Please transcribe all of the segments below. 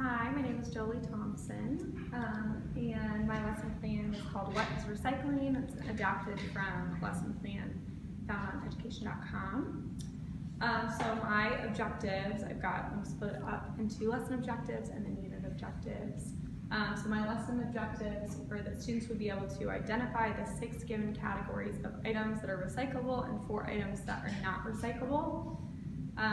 Hi, my name is Jolie Thomson, and my lesson plan is called What is Recycling? It's adapted from a lesson plan found on education.com. So my objectives, I've got them split up into lesson objectives and then unit objectives. So my lesson objectives were that students would be able to identify the 6 given categories of items that are recyclable and 4 items that are not recyclable.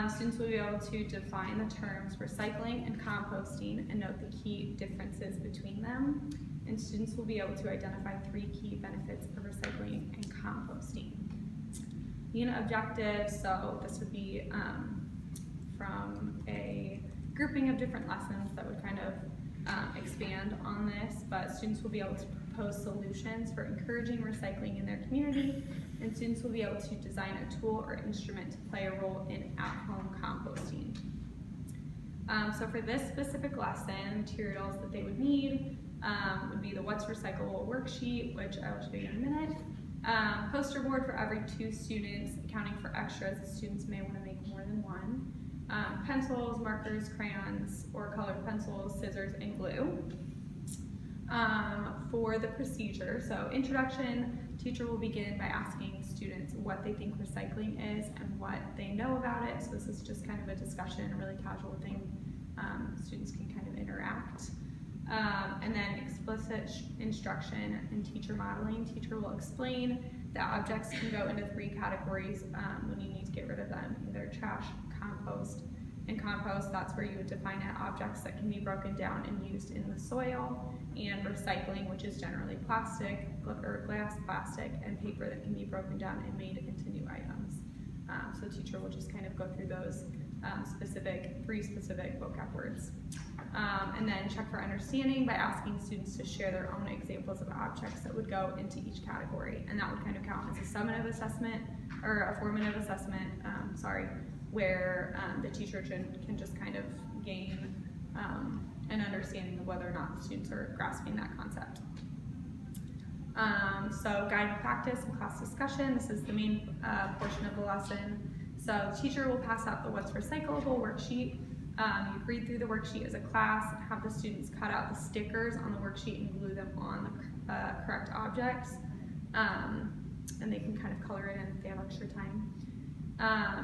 Students will be able to define the terms recycling and composting and note the key differences between them. And students will be able to identify 3 key benefits of recycling and composting. Unit objectives, so this would be from a grouping of different lessons that would kind of expand on this, but students will be able to propose solutions for encouraging recycling in their community, and students will be able to design a tool or instrument to play a role in at-home composting. So for this specific lesson, materials that they would need would be the What's Recyclable worksheet, which I will show you in a minute, poster board for every 2 students, accounting for extras as students may want to make more than one, pencils, markers, crayons, or colored pencils, scissors, and glue. For the procedure, so introduction, teacher will begin by asking students what they think recycling is and what they know about it. So this is just kind of a discussion, a really casual thing. Students can kind of interact. And then explicit instruction and teacher modeling. Teacher will explain that objects can go into 3 categories when you need to get rid of them, either trash, compost. And compost, that's where you would define it, objects that can be broken down and used in the soil, and recycling, which is generally plastic, or glass, plastic, and paper that can be broken down and made into new items. So teacher will just kind of go through those 3 specific vocab words. And then check for understanding by asking students to share their own examples of objects that would go into each category. And that would kind of count as a summative assessment, or a formative assessment, where the teacher can just kind of gain an understanding of whether or not the students are grasping that concept. So guided practice and class discussion, this is the main portion of the lesson. So the teacher will pass out the What's Recyclable worksheet. You read through the worksheet as a class, have the students cut out the stickers on the worksheet and glue them on the correct objects. And they can kind of color it in if they have extra time.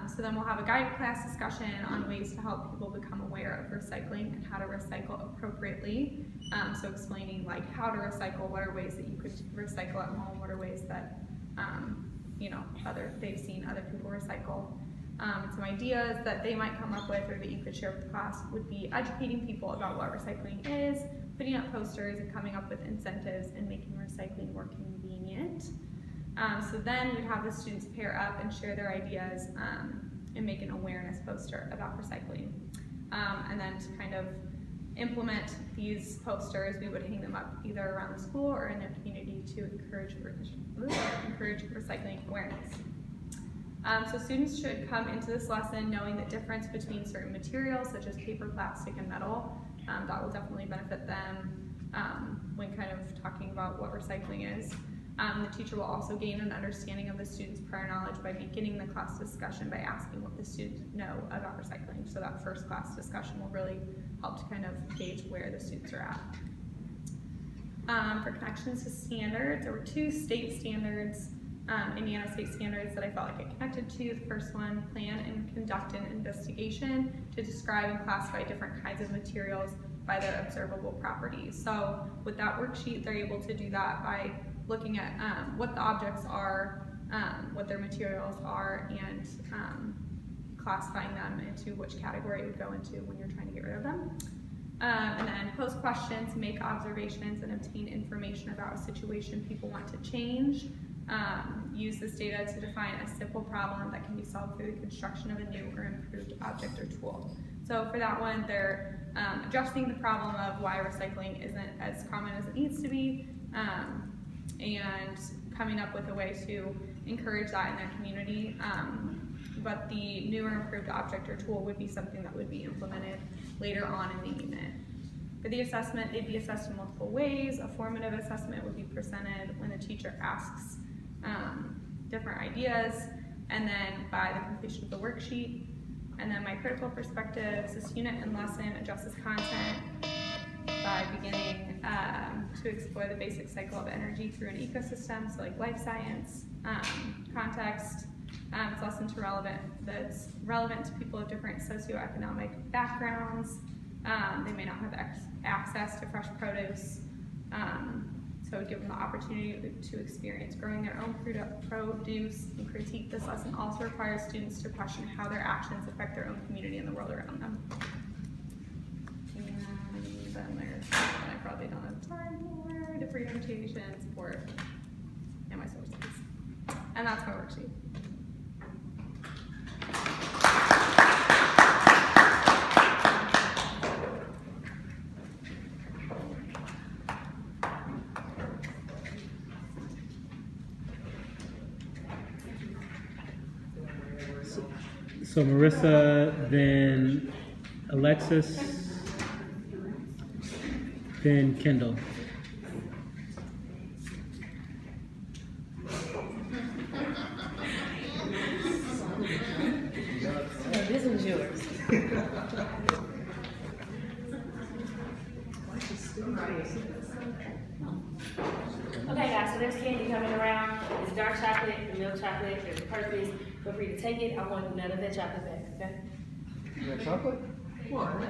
So then we'll have a guided class discussion on ways to help people become aware of recycling and how to recycle appropriately. So explaining like how to recycle, what are ways that you could recycle at home, what are ways that they've seen other people recycle. Some ideas that they might come up with or that you could share with the class would be educating people about what recycling is, putting up posters and coming up with incentives and making recycling more convenient. So then we'd have the students pair up and share their ideas and make an awareness poster about recycling. And then to kind of implement these posters, we would hang them up either around the school or in their community to encourage recycling awareness. So students should come into this lesson knowing the difference between certain materials such as paper, plastic, and metal. That will definitely benefit them when kind of talking about what recycling is. The teacher will also gain an understanding of the students' prior knowledge by beginning the class discussion by asking what the students know about recycling. So that first class discussion will really help to kind of gauge where the students are at. For connections to standards, there were 2 state standards, Indiana state standards that I felt like I connected to. The first one, plan and conduct an investigation to describe and classify different kinds of materials by their observable properties. So with that worksheet, they're able to do that by looking at what the objects are, what their materials are, and classifying them into which category it would go into when you're trying to get rid of them. And then pose questions, make observations, and obtain information about a situation people want to change. Use this data to define a simple problem that can be solved through the construction of a new or improved object or tool. So for that one, they're addressing the problem of why recycling isn't as common as it needs to be, and coming up with a way to encourage that in their community. But the new or improved object or tool would be something that would be implemented later on in the unit. For the assessment, they'd be assessed in multiple ways. A formative assessment would be presented when the teacher asks different ideas, and then by the completion of the worksheet. And then my critical perspectives, this unit and lesson addresses content by beginning to explore the basic cycle of energy through an ecosystem, so like life science, context. It's lesson that's relevant to people of different socioeconomic backgrounds. They may not have access to fresh produce, so it would give them the opportunity to experience growing their own produce and critique. This lesson also requires students to question how their actions affect their own community and the world around them. And then there's something I probably don't have time for, differentiation, support, and my sources. And that's my worksheet. So Marissa, then Alexis, then Kendall. This one's yours. Okay guys, so there's candy coming around. There's dark chocolate, the milk chocolate, there's purpose. Feel free to take it. I want none of that chocolate back, okay? You got chocolate? What?